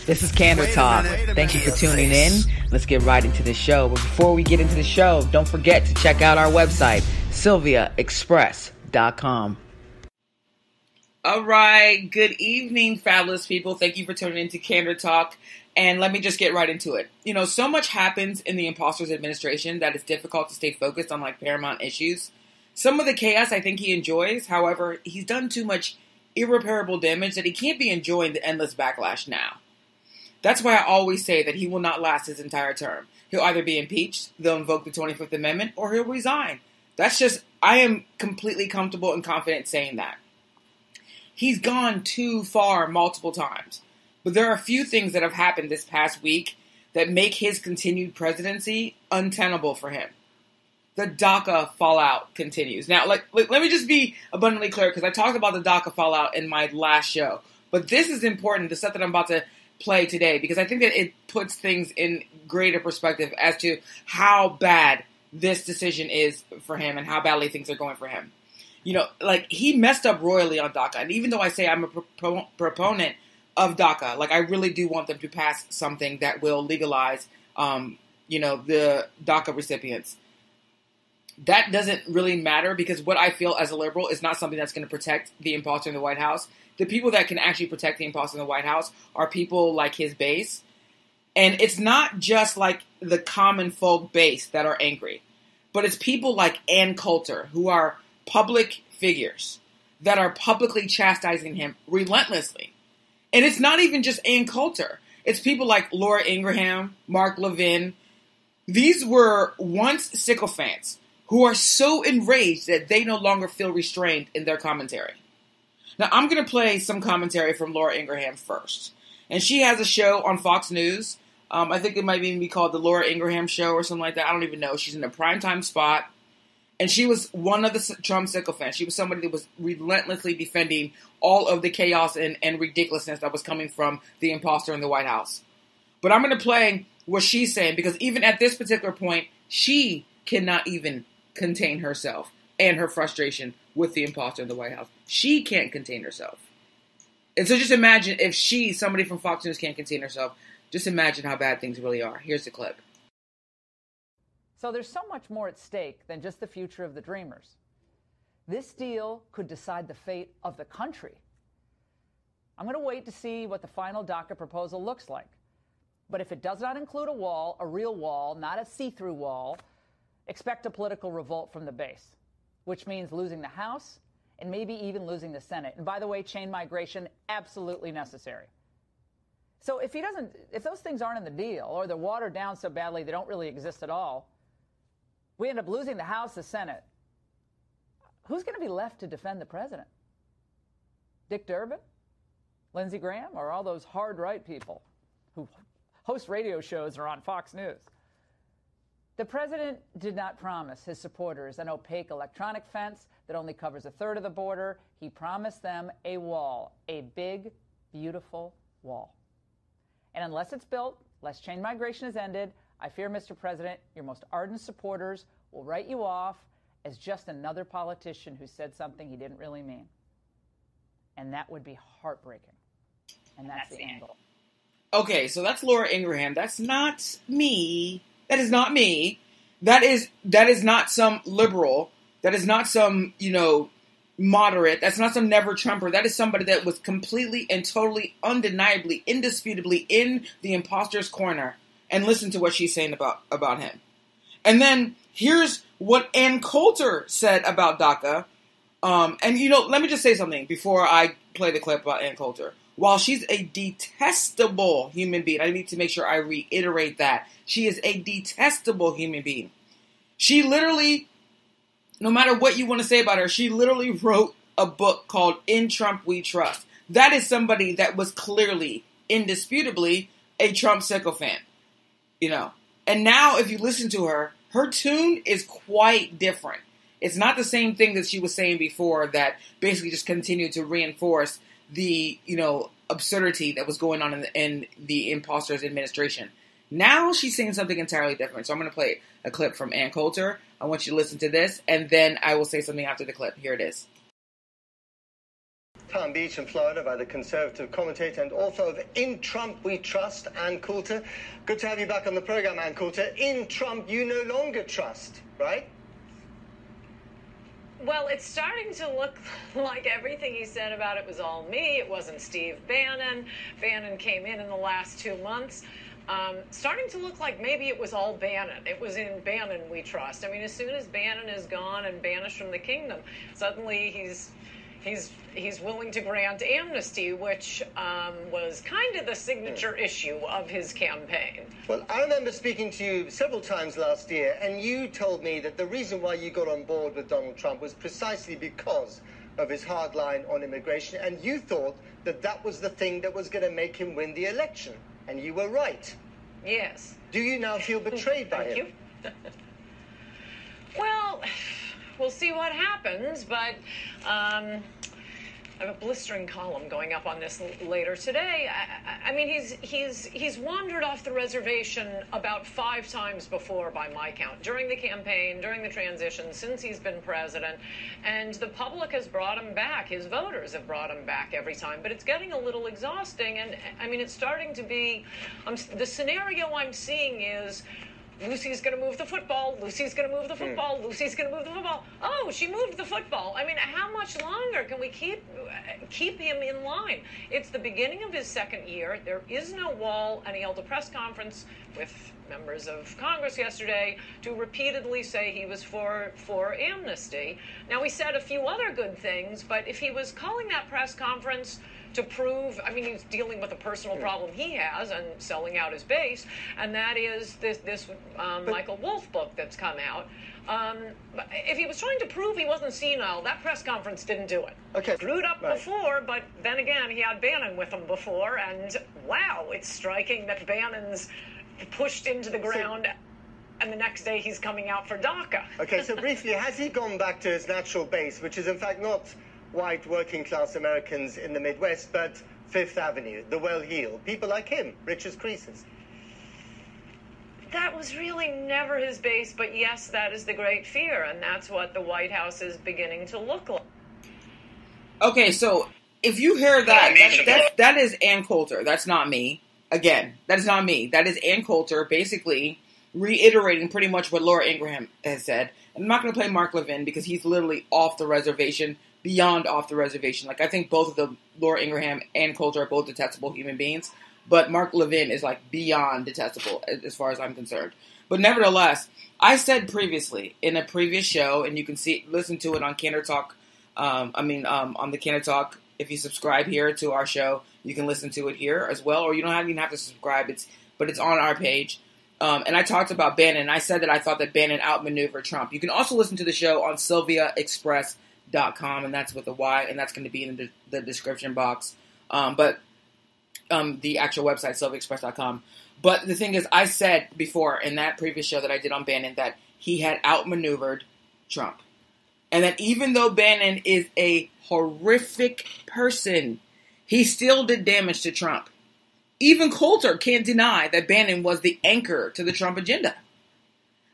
This is Candor Talk. Thank you for tuning in. Let's get right into the show. But before we get into the show, don't forget to check out our website, sylviaexpress.com. All right. Good evening, fabulous people. Thank you for tuning in to Candor Talk. And let me just get right into it. You know, so much happens in the imposter's administration that it's difficult to stay focused on paramount issues. Some of the chaos I think he enjoys. However, he's done too much irreparable damage that he can't be enjoying the endless backlash now. That's why I always say that he will not last his entire term. He'll either be impeached, they'll invoke the 25th Amendment, or he'll resign. I am completely comfortable and confident saying that. He's gone too far multiple times. But there are a few things that have happened this past week that make his continued presidency untenable for him. The DACA fallout continues. Now, let me just be abundantly clear, because I talked about the DACA fallout in my last show. But this is important, the stuff that I'm about to play today, because I think that it puts things in greater perspective as to how bad this decision is for him and how badly things are going for him. You know, he messed up royally on DACA. And even though I say I'm a proponent of DACA, I really do want them to pass something that will legalize, the DACA recipients. That doesn't really matter, because what I feel as a liberal is not something that's going to protect the imposter in the White House. The people that can actually protect the imposter in the White House are people like his base. And it's not just the common folk base that are angry, but it's people like Ann-Coulter, who are public figures that are publicly chastising him relentlessly. And it's not even just Ann-Coulter. It's people like Laura-Ingraham, Mark Levin. These were once sycophants who are so enraged that they no longer feel restrained in their commentary. Now, I'm going to play some commentary from Laura-Ingraham first. And she has a show on Fox News. I think it might even be called the Laura-Ingraham Show or something like that. I don't even know. She's in a primetime spot. And she was one of the Trump sycophants. She was somebody that was relentlessly defending all of the chaos and ridiculousness that was coming from the imposter in the White House. But I'm going to play what she's saying, because even at this particular point, she cannot even contain herself and her frustration with the imposter in the White House. She can't contain herself. And so just imagine if somebody from Fox News, can't contain herself. Just imagine how bad things really are. Here's the clip. So there's so much more at stake than just the future of the Dreamers. This deal could decide the fate of the country. I'm going to wait to see what the final DACA proposal looks like. But if it does not include a wall, a real wall, not a see-through wall, expect a political revolt from the base, which means losing the House and maybe even losing the Senate. And by the way, chain migration, absolutely necessary. So if those things aren't in the deal, or they're watered down so badly they don't really exist at all, we end up losing the House, the Senate. Who's going to be left to defend the president? Dick Durbin? Lindsey Graham? Or all those hard right people who host radio shows or on Fox News? The president did not promise his supporters an opaque electronic fence that only covers a third of the border. He promised them a wall, a big, beautiful wall. And unless it's built, unless chain migration has ended, I fear, Mr. President, your most ardent supporters will write you off as just another politician who said something he didn't really mean. And that would be heartbreaking. And that's the angle. Okay, so that's Laura Ingraham. That's not me. That is not me. That is not some liberal. That is not some, moderate. That's not some never-Trumper. That is somebody that was completely and totally, undeniably, indisputably in the imposter's corner. And listen to what she's saying about him. And then here's what Ann-Coulter said about DACA. Let me just say something before I play the clip about Ann-Coulter. While she's a detestable human being, I need to make sure I reiterate that. She is a detestable human being. She literally, no matter what you want to say about her, she literally wrote a book called In Trump We Trust. That is somebody that was clearly, indisputably, a Trump sycophant. And now if you listen to her, her tune is quite different. It's not the same thing that she was saying before that basically just continued to reinforce the, absurdity that was going on in the imposter's administration. Now she's saying something entirely different. So I'm going to play a clip from Ann-Coulter. I want you to listen to this, and then I will say something after the clip. Here it is. Palm Beach in Florida by the conservative commentator and author of In Trump We Trust, Ann-Coulter. Good to have you back on the program, Ann-Coulter. In Trump you no longer trust, right? Well, it's starting to look like everything he said about it was all me. It wasn't Steve Bannon. Bannon came in the last 2 months. Starting to look like maybe it was all Bannon. It was in Bannon we trust. I mean, as soon as Bannon is gone and banished from the kingdom, suddenly he's willing to grant amnesty, which was kind of the signature issue of his campaign. Well, I remember speaking to you several times last year, and you told me that the reason why you got on board with Donald Trump was precisely because of his hard line on immigration, and you thought that that was the thing that was going to make him win the election. And you were right. Yes. Do you now feel betrayed by him? Thank you. Well, we'll see what happens, but I have a blistering column going up on this later today. I mean, he's wandered off the reservation about 5 times before by my count, during the campaign, during the transition, since he's been president, and the public has brought him back. His voters have brought him back every time, but it's getting a little exhausting, and I mean, it's starting to be, the scenario I'm seeing is, Lucy's going to move the football. Lucy's going to move the football. Lucy's going to move the football. Oh, she moved the football. I mean, how much longer can we keep him in line? It's the beginning of his second year. There is no wall, and he held a press conference with members of Congress yesterday to repeatedly say he was for amnesty. Now, he said a few other good things, but if he was calling that press conference to prove, I mean, he's dealing with a personal problem he has and selling out his base, and that is this Michael Wolff book that's come out. If he was trying to prove he wasn't senile, that press conference didn't do it. Okay. Screwed up before, but then again, he had Bannon with him before, and wow, it's striking that Bannon's pushed into the ground, and the next day he's coming out for DACA. Okay, so briefly, has he gone back to his natural base, which is in fact not white working-class Americans in the Midwest, but Fifth Avenue, the well-heeled, people like him, rich as creases? That was really never his base, but yes, that is the great fear, and that's what the White House is beginning to look like. Okay, so if you hear that is Ann-Coulter. That's not me. Again, that is not me. That is Ann-Coulter basically reiterating pretty much what Laura-Ingraham has said. And I'm not going to play Mark Levin because he's literally off the reservation, beyond off the reservation. Like, I think both of the Laura-Ingraham and Coulter are both detestable human beings, but Mark Levin is like beyond detestable as far as I'm concerned. But nevertheless, I said previously in a previous show, and you can listen to it on Candor Talk. On the Candor Talk. If you subscribe here to our show, you can listen to it here as well, or you don't even have to subscribe. But it's on our page. And I talked about Bannon, and I said that I thought that Bannon outmaneuvered Trump. You can also listen to the show on SylviaExpress.com, and that's with a Y, and that's going to be in the description box. But the actual website, SylviaExpress.com. But the thing is, I said before in that previous show that I did on Bannon that he had outmaneuvered Trump. And that even though Bannon is a horrific person, he still did damage to Trump. Even Coulter can't deny that Bannon was the anchor to the Trump agenda.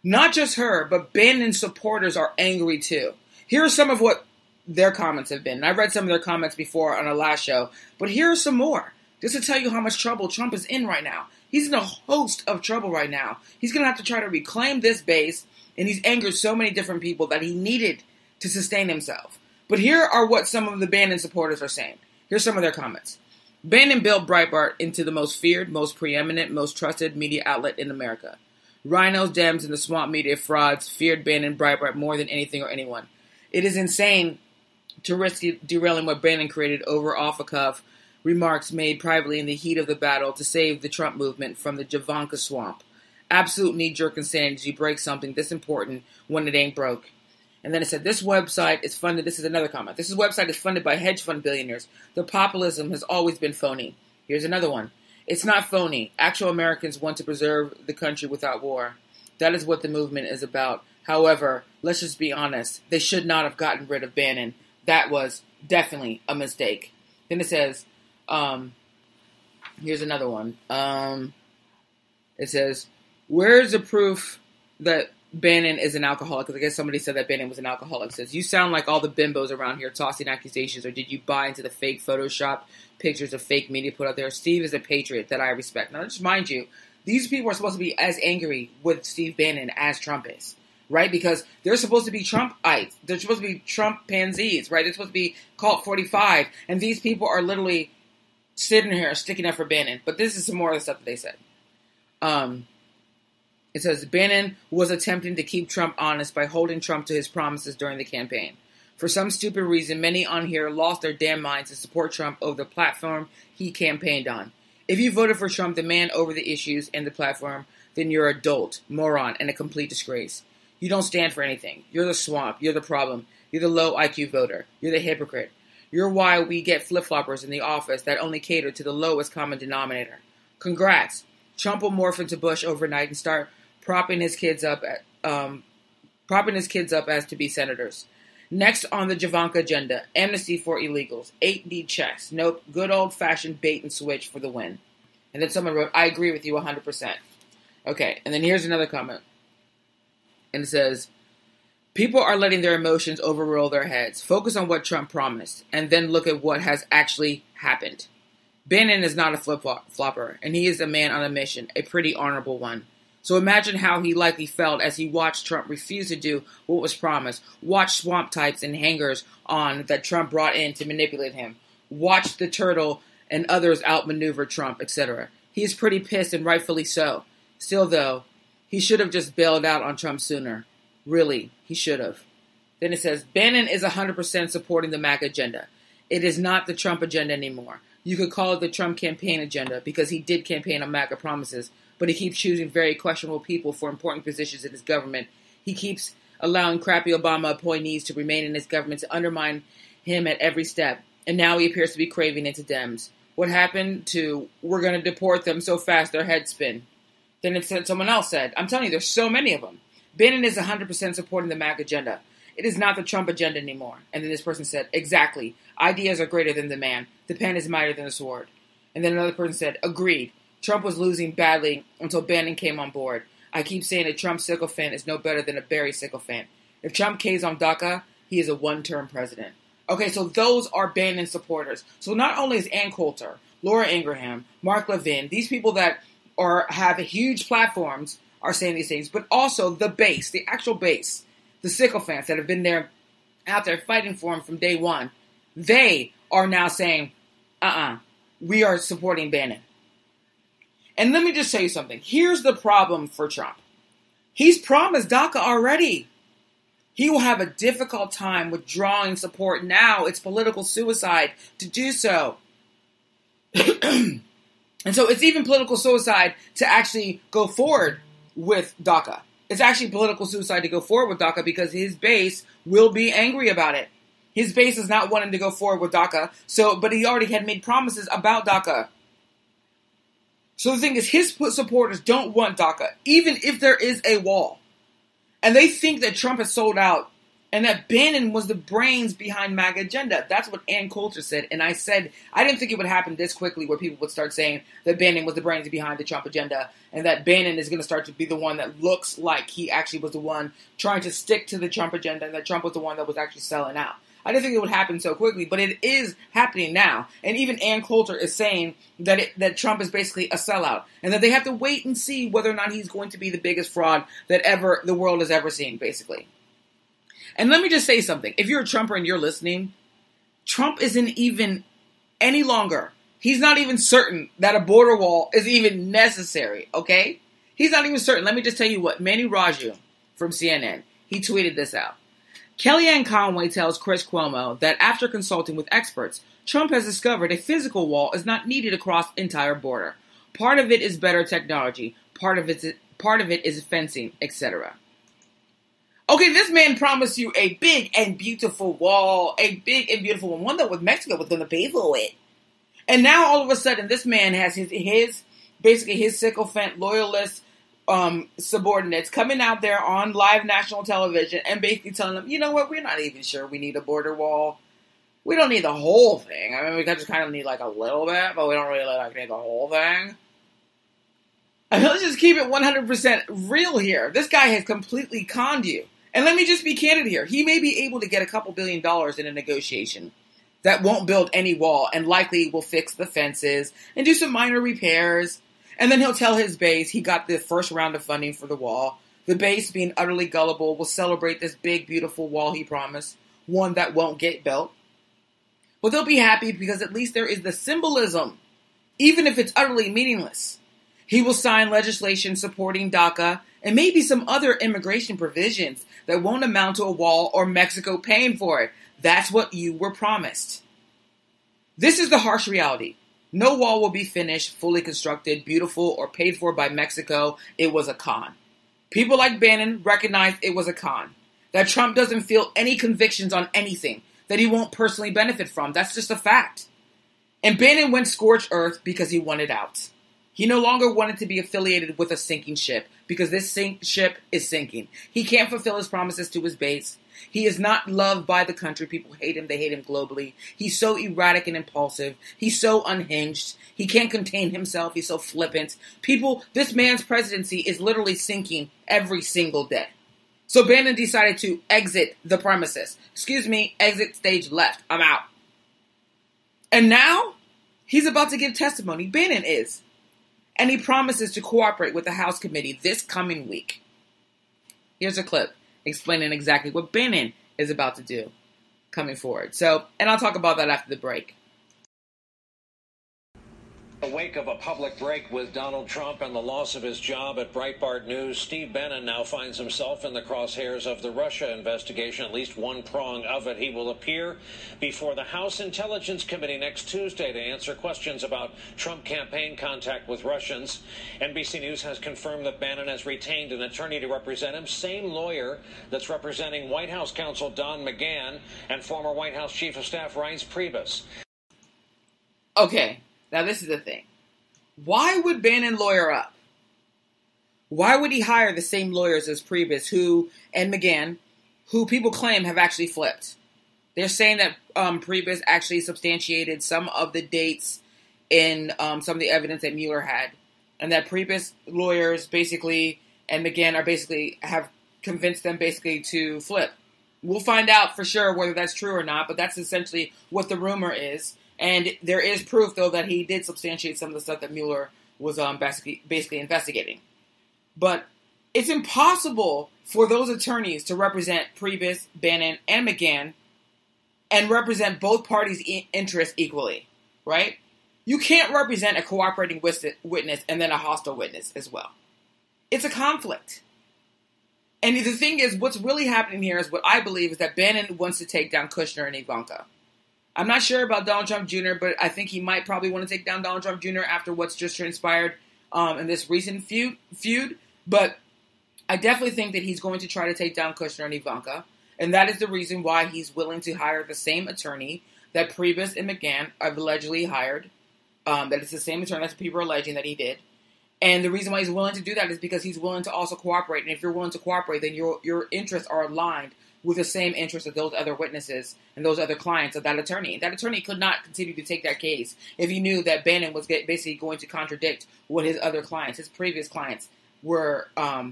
Not just her, but Bannon's supporters are angry too. Here are some of what their comments have been. And I read some of their comments before on our last show, but here are some more. Just to tell you how much trouble Trump is in right now. He's in a host of trouble right now. He's going to have to try to reclaim this base, and he's angered so many different people that he needed to sustain himself. But here are what some of the Bannon supporters are saying. Here's some of their comments. Bannon built Breitbart into the most feared, most preeminent, most trusted media outlet in America. Rhinos, Dems, and the swamp media frauds feared Bannon Breitbart more than anything or anyone. It is insane to risk derailing what Bannon created over off-the-cuff remarks made privately in the heat of the battle to save the Trump movement from the Ivanka swamp. Absolute knee-jerk insanity to break something this important when it ain't broke. And then it said, this website is funded, this is another comment, this website is funded by hedge fund billionaires. The populism has always been phony. Here's another one. It's not phony. Actual Americans want to preserve the country without war. That is what the movement is about. However, let's just be honest. They should not have gotten rid of Bannon. That was definitely a mistake. Then it says, here's another one. It says, where's the proof that Bannon is an alcoholic, because I guess somebody said that Bannon was an alcoholic, says, you sound like all the bimbos around here tossing accusations, or did you buy into the fake Photoshop pictures of fake media put out there? Steve is a patriot that I respect. Now, just mind you, these people are supposed to be as angry with Steve Bannon as Trump is, right? Because they're supposed to be Trumpites. They're supposed to be Trump pansies, right? They're supposed to be Cult 45, and these people are literally sitting here sticking up for Bannon. But this is some more of the stuff that they said. It says, Bannon was attempting to keep Trump honest by holding Trump to his promises during the campaign. For some stupid reason, many on here lost their damn minds to support Trump over the platform he campaigned on. If you voted for Trump, the man over the issues and the platform, then you're a dolt, moron, and a complete disgrace. You don't stand for anything. You're the swamp. You're the problem. You're the low IQ voter. You're the hypocrite. You're why we get flip-floppers in the office that only cater to the lowest common denominator. Congrats. Trump will morph into Bush overnight and start propping his kids up as to be senators. Next on the Ivanka agenda, amnesty for illegals, 8D checks. Nope, good old-fashioned bait and switch for the win. And then someone wrote, I agree with you 100%. Okay, and then here's another comment. And it says, people are letting their emotions overrule their heads. Focus on what Trump promised, and then look at what has actually happened. Bannon is not a flip-flopper, and he is a man on a mission, a pretty honorable one. So imagine how he likely felt as he watched Trump refuse to do what was promised, watch swamp types and hangers on that Trump brought in to manipulate him, watch the turtle and others outmaneuver Trump, etc. He is pretty pissed, and rightfully so. Still, though, he should have just bailed out on Trump sooner. Really, he should have. Then it says, Bannon is 100% supporting the MAGA agenda. It is not the Trump agenda anymore. You could call it the Trump campaign agenda because he did campaign on MAGA promises, but he keeps choosing very questionable people for important positions in his government. He keeps allowing crappy Obama appointees to remain in his government to undermine him at every step. And now he appears to be craving into Dems. What happened to, we're going to deport them so fast their heads spin? Then it said, someone else said, I'm telling you, there's so many of them. Bannon is 100% supporting the MAGA agenda. It is not the Trump agenda anymore. And then this person said, exactly. Ideas are greater than the man. The pen is mightier than the sword. And then another person said, agreed. Trump was losing badly until Bannon came on board. I keep saying a Trump sycophant is no better than a Barry sycophant. If Trump caves on DACA, he is a one-term president. Okay, so those are Bannon supporters. So not only is Ann-Coulter, Laura-Ingraham, Mark Levin, these people that have huge platforms are saying these things, but also the base, the actual base, the sycophants that have been there, out there fighting for him from day one, they are now saying, we are supporting Bannon. And let me just tell you something. Here's the problem for Trump. He's promised DACA already. He will have a difficult time withdrawing support now. It's political suicide to do so. And so it's even political suicide to actually go forward with DACA. It's actually political suicide to go forward with DACA because his base will be angry about it. His base is not wanting to go forward with DACA, but he already had made promises about DACA. So the thing is, his supporters don't want DACA, even if there is a wall. And they think that Trump has sold out and that Bannon was the brains behind MAGA agenda. That's what Ann-Coulter said. And I said, I didn't think it would happen this quickly where people would start saying that Bannon was the brains behind the Trump agenda and that Bannon is going to start to be the one that looks like he actually was the one trying to stick to the Trump agenda and that Trump was the one that was actually selling out. I didn't think it would happen so quickly, but it is happening now. And even Ann-Coulter is saying that Trump is basically a sellout and that they have to wait and see whether or not he's going to be the biggest fraud that the world has ever seen, basically. And let me just say something. If you're a Trumper and you're listening, Trump isn't even any longer. He's not even certain that a border wall is even necessary, okay? He's not even certain. Let me just tell you what. Manny Raju from CNN, he tweeted this out. Kellyanne Conway tells Chris Cuomo that after consulting with experts, Trump has discovered a physical wall is not needed across the entire border. Part of it is better technology. Part of it is fencing, etc. Okay, this man promised you a big and beautiful wall, a big and beautiful one that Mexico was going to pay for it. And now all of a sudden, this man has his sycophant loyalist subordinates coming out there on live national television and basically telling them, you know what, we're not even sure we need a border wall. We don't need the whole thing. I mean, we just kind of need like a little bit, but we don't really need the whole thing. And let's just keep it 100% real here. This guy has completely conned you. And let me just be candid here. He may be able to get a couple $1 billion in a negotiation that won't build any wall and likely will fix the fences and do some minor repairs. And then he'll tell his base he got the first round of funding for the wall. The base, being utterly gullible, will celebrate this big, beautiful wall he promised, one that won't get built. But they'll be happy because at least there is the symbolism, even if it's utterly meaningless. He will sign legislation supporting DACA and maybe some other immigration provisions that won't amount to a wall or Mexico paying for it. That's what you were promised. This is the harsh reality. No wall will be finished, fully constructed, beautiful, or paid for by Mexico. It was a con. People like Bannon recognized it was a con. That Trump doesn't feel any convictions on anything that he won't personally benefit from. That's just a fact. And Bannon went scorched earth because he wanted out. He no longer wanted to be affiliated with a sinking ship because this ship is sinking. He can't fulfill his promises to his base. He is not loved by the country. People hate him. They hate him globally. He's so erratic and impulsive. He's so unhinged. He can't contain himself. He's so flippant. This man's presidency is literally sinking every single day. So Bannon decided to exit the premises. Exit stage left. I'm out. And now he's about to give testimony. Bannon is. And he promises to cooperate with the House committee this coming week. Here's a clip explaining exactly what Bannon is about to do coming forward. And I'll talk about that after the break. In the wake of a public break with Donald Trump and the loss of his job at Breitbart News, Steve Bannon now finds himself in the crosshairs of the Russia investigation, at least one prong of it. He will appear before the House Intelligence Committee next Tuesday to answer questions about Trump campaign contact with Russians. NBC News has confirmed that Bannon has retained an attorney to represent him, same lawyer that's representing White House counsel Don McGahn and former White House Chief of Staff Reince Priebus. Okay. Now, this is the thing. Why would Bannon lawyer up? Why would he hire the same lawyers as Priebus and McGahn, who people claim have actually flipped? They're saying that Priebus actually substantiated some of the dates in some of the evidence that Mueller had, and that Priebus lawyers basically and McGahn have convinced them to flip. We'll find out for sure whether that's true or not, but that's essentially what the rumor is. And there is proof, though, that he did substantiate some of the stuff that Mueller was basically investigating. But it's impossible for those attorneys to represent Priebus, Bannon, and McGahn and represent both parties' interests equally, right? You can't represent a cooperating witness and then a hostile witness as well. It's a conflict. And the thing is, what's really happening here is what I believe is that Bannon wants to take down Kushner and Ivanka. I'm not sure about Donald Trump Jr., but I think he might probably want to take down Donald Trump Jr. after what's just transpired in this recent feud. But I definitely think that he's going to try to take down Kushner and Ivanka. And that is the reason why he's willing to hire the same attorney that Priebus and McGahn have allegedly hired. That it's the same attorney that people are alleging that he did. And the reason why he's willing to do that is because he's willing to also cooperate. And if you're willing to cooperate, then your interests are aligned with the same interests of those other witnesses and those other clients of that attorney. That attorney could not continue to take that case if he knew that Bannon was basically going to contradict what his other clients, his previous clients, were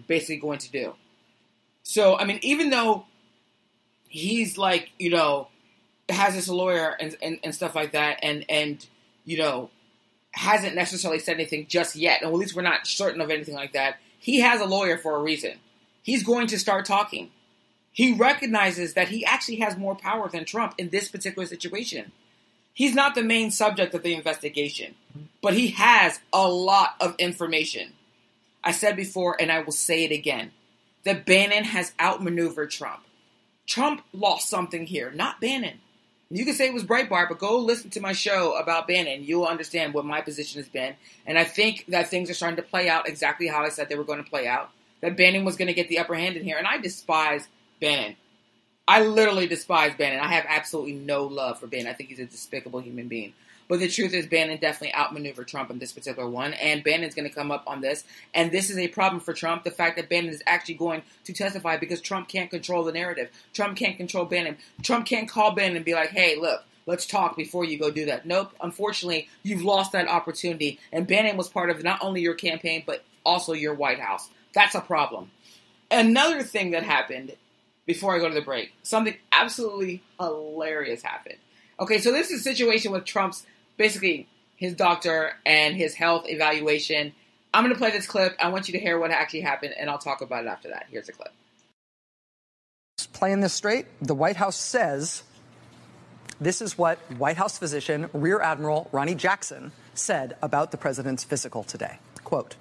basically going to do. So, I mean, even though he's has this lawyer and stuff like that and hasn't necessarily said anything just yet, and at least we're not certain of anything like that, he has a lawyer for a reason. He's going to start talking. He recognizes that he actually has more power than Trump in this particular situation. He's not the main subject of the investigation, but he has a lot of information. I said before, and I will say it again, that Bannon has outmaneuvered Trump. Trump lost something here, not Bannon. You can say it was Breitbart, but go listen to my show about Bannon. You'll understand what my position has been. And I think that things are starting to play out exactly how I said they were going to play out. That Bannon was going to get the upper hand in here. And I despise Bannon. I literally despise Bannon. I have absolutely no love for Bannon. I think he's a despicable human being. But the truth is, Bannon definitely outmaneuvered Trump in this particular one. And Bannon's going to come up on this. And this is a problem for Trump. The fact that Bannon is actually going to testify because Trump can't control the narrative. Trump can't control Bannon. Trump can't call Bannon and be like, hey, look, let's talk before you go do that. Nope. Unfortunately, you've lost that opportunity. And Bannon was part of not only your campaign, but also your White House. That's a problem. Another thing that happened before I go to the break, something absolutely hilarious happened. Okay, so this is a situation with Trump's, basically, his doctor and his health evaluation. I'm going to play this clip. I want you to hear what actually happened, and I'll talk about it after that. Here's the clip. Playing this straight, the White House says this is what White House physician Rear Admiral Ronnie Jackson said about the president's physical today. Quote,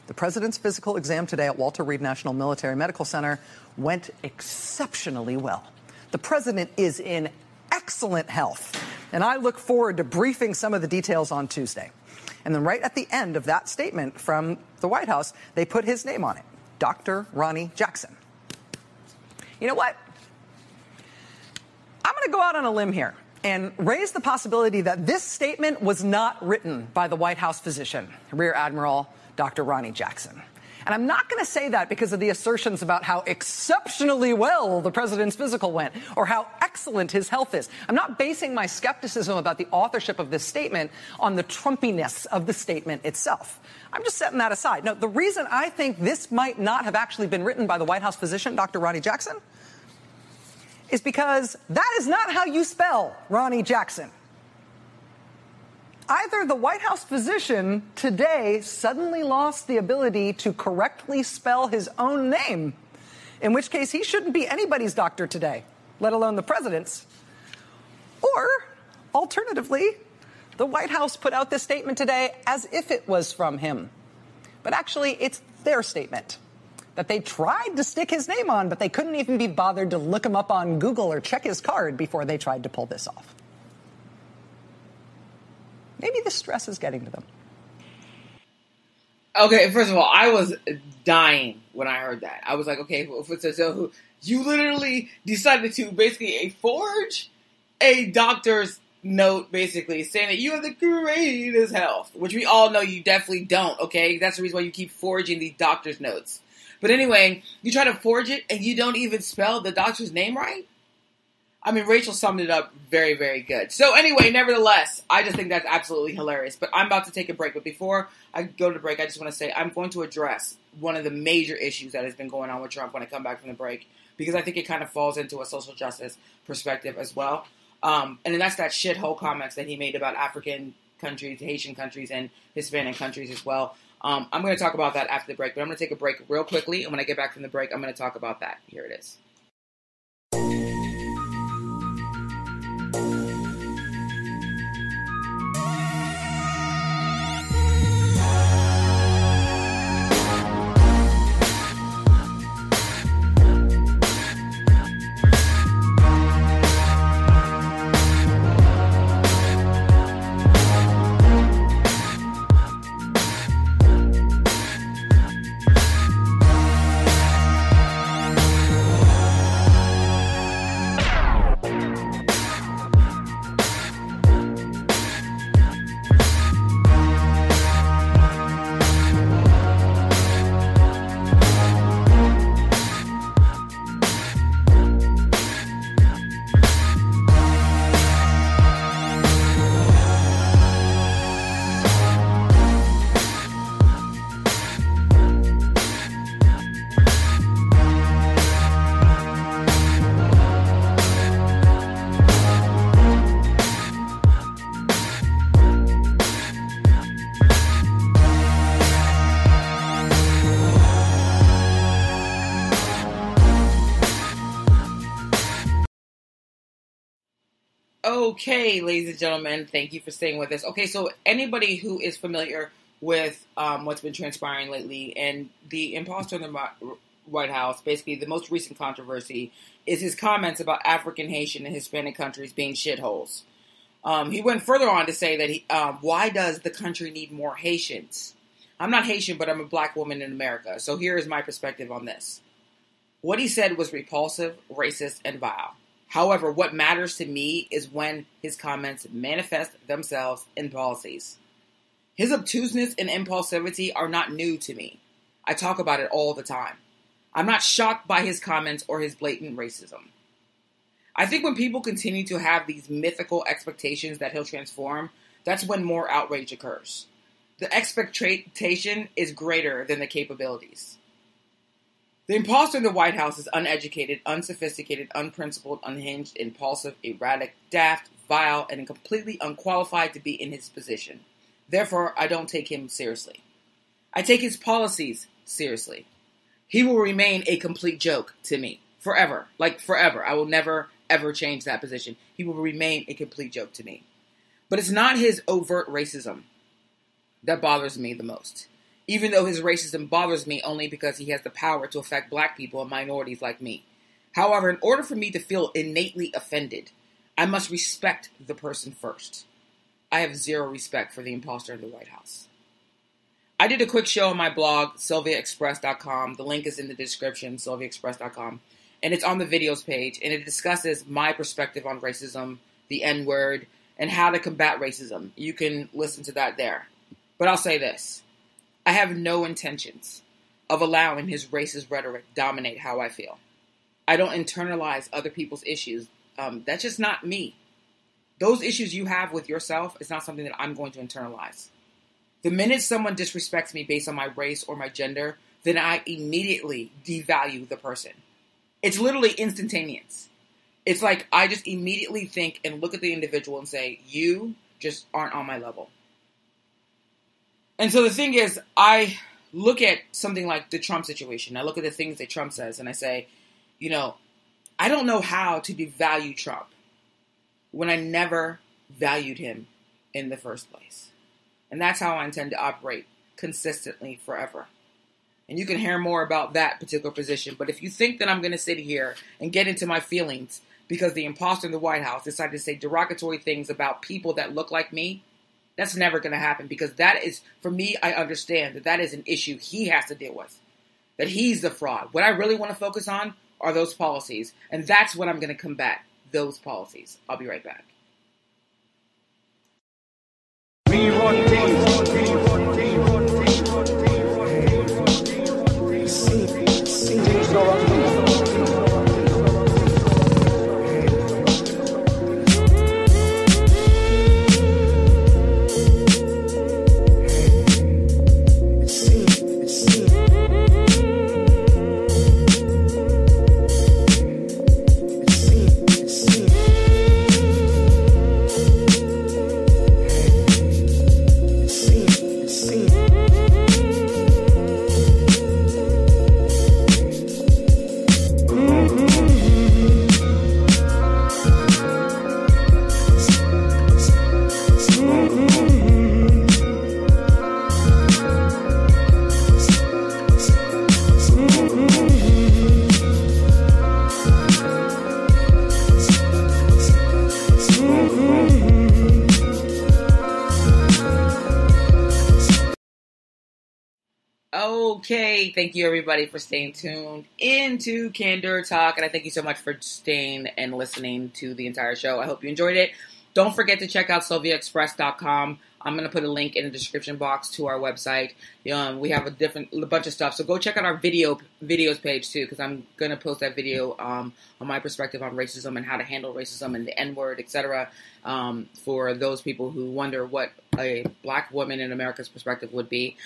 "The president's physical exam today at Walter Reed National Military Medical Center went exceptionally well. The president is in excellent health, and I look forward to briefing some of the details on Tuesday." And then right at the end of that statement from the White House, they put his name on it, Dr. Ronnie Jackson. You know what? I'm going to go out on a limb here and raise the possibility that this statement was not written by the White House physician, Rear Admiral Dr. Ronnie Jackson. And I'm not going to say that because of the assertions about how exceptionally well the president's physical went or how excellent his health is. I'm not basing my skepticism about the authorship of this statement on the Trumpiness of the statement itself. I'm just setting that aside. No, the reason I think this might not have actually been written by the White House physician, Dr. Ronnie Jackson, is because that is not how you spell Ronnie Jackson. Either the White House physician today suddenly lost the ability to correctly spell his own name, in which case he shouldn't be anybody's doctor today, let alone the president's. Or, alternatively, the White House put out this statement today as if it was from him. But actually, it's their statement that they tried to stick his name on, but they couldn't even be bothered to look him up on Google or check his card before they tried to pull this off. Maybe the stress is getting to them. Okay, first of all, I was dying when I heard that. I was like, okay, so you literally decided to basically forge a doctor's note, basically, saying that you have the greatest health, which we all know you definitely don't, okay? That's the reason why you keep forging these doctor's notes. But anyway, you try to forge it, and you don't even spell the doctor's name right? I mean, Rachel summed it up very, very good. So anyway, nevertheless, I just think that's absolutely hilarious. But I'm about to take a break. But before I go to break, I just want to say I'm going to address one of the major issues that has been going on with Trump when I come back from the break, because I think it kind of falls into a social justice perspective as well. And that's that shithole comments that he made about African countries, Haitian countries, and Hispanic countries as well. I'm going to talk about that after the break. But I'm going to take a break real quickly. And when I get back from the break, I'm going to talk about that. Here it is. Okay, ladies and gentlemen, thank you for staying with us. Okay, so anybody who is familiar with what's been transpiring lately, and the imposter in the White House, basically the most recent controversy is his comments about African, Haitian, and Hispanic countries being shitholes. He went further on to say that why does the country need more Haitians? I'm not Haitian, but I'm a black woman in America, so here is my perspective on this. What he said was repulsive, racist, and vile. However, what matters to me is when his comments manifest themselves in policies. His obtuseness and impulsivity are not new to me. I talk about it all the time. I'm not shocked by his comments or his blatant racism. I think when people continue to have these mythical expectations that he'll transform, that's when more outrage occurs. The expectation is greater than the capabilities. The imposter in the White House is uneducated, unsophisticated, unprincipled, unhinged, impulsive, erratic, daft, vile, and completely unqualified to be in his position. Therefore, I don't take him seriously. I take his policies seriously. He will remain a complete joke to me. Forever. Like forever. I will never, ever change that position. He will remain a complete joke to me. But it's not his overt racism that bothers me the most. Even though his racism bothers me only because he has the power to affect black people and minorities like me. However, in order for me to feel innately offended, I must respect the person first. I have zero respect for the imposter in the White House. I did a quick show on my blog, sylviaexpress.com. The link is in the description, sylviaexpress.com. And it's on the videos page. And it discusses my perspective on racism, the N-word, and how to combat racism. You can listen to that there. But I'll say this. I have no intentions of allowing his racist rhetoric dominate how I feel. I don't internalize other people's issues. That's just not me. Those issues you have with yourself is not something that I'm going to internalize. The minute someone disrespects me based on my race or my gender, then I immediately devalue the person. It's literally instantaneous. It's like I just immediately think and look at the individual and say, you just aren't on my level. And so the thing is, I look at something like the Trump situation. I look at the things that Trump says and I say, you know, I don't know how to devalue Trump when I never valued him in the first place. And that's how I intend to operate consistently forever. And you can hear more about that particular position. But if you think that I'm going to sit here and get into my feelings because the imposter in the White House decided to say derogatory things about people that look like me, that's never going to happen. Because that is, for me, I understand that that is an issue he has to deal with. That he's the fraud. What I really want to focus on are those policies. And that's what I'm going to combat, those policies. I'll be right back. Okay, thank you everybody for staying tuned into Candor Talk, and I thank you so much for staying and listening to the entire show. I hope you enjoyed it. Don't forget to check out sylviaexpress.com. I'm going to put a link in the description box to our website. We have a bunch of stuff, so go check out our videos page too, because I'm going to post that video on my perspective on racism and how to handle racism and the N-word, etc. For those people who wonder what a black woman in America's perspective would be.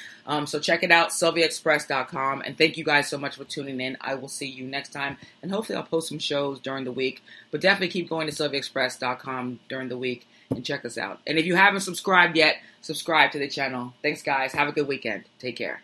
So check it out, sylviaexpress.com, and thank you guys so much for tuning in. I will see you next time, and hopefully I'll post some shows during the week, but definitely keep going to sylviaexpress.com during the week and check us out. And if you haven't subscribed yet, subscribe to the channel. Thanks, guys. Have a good weekend. Take care.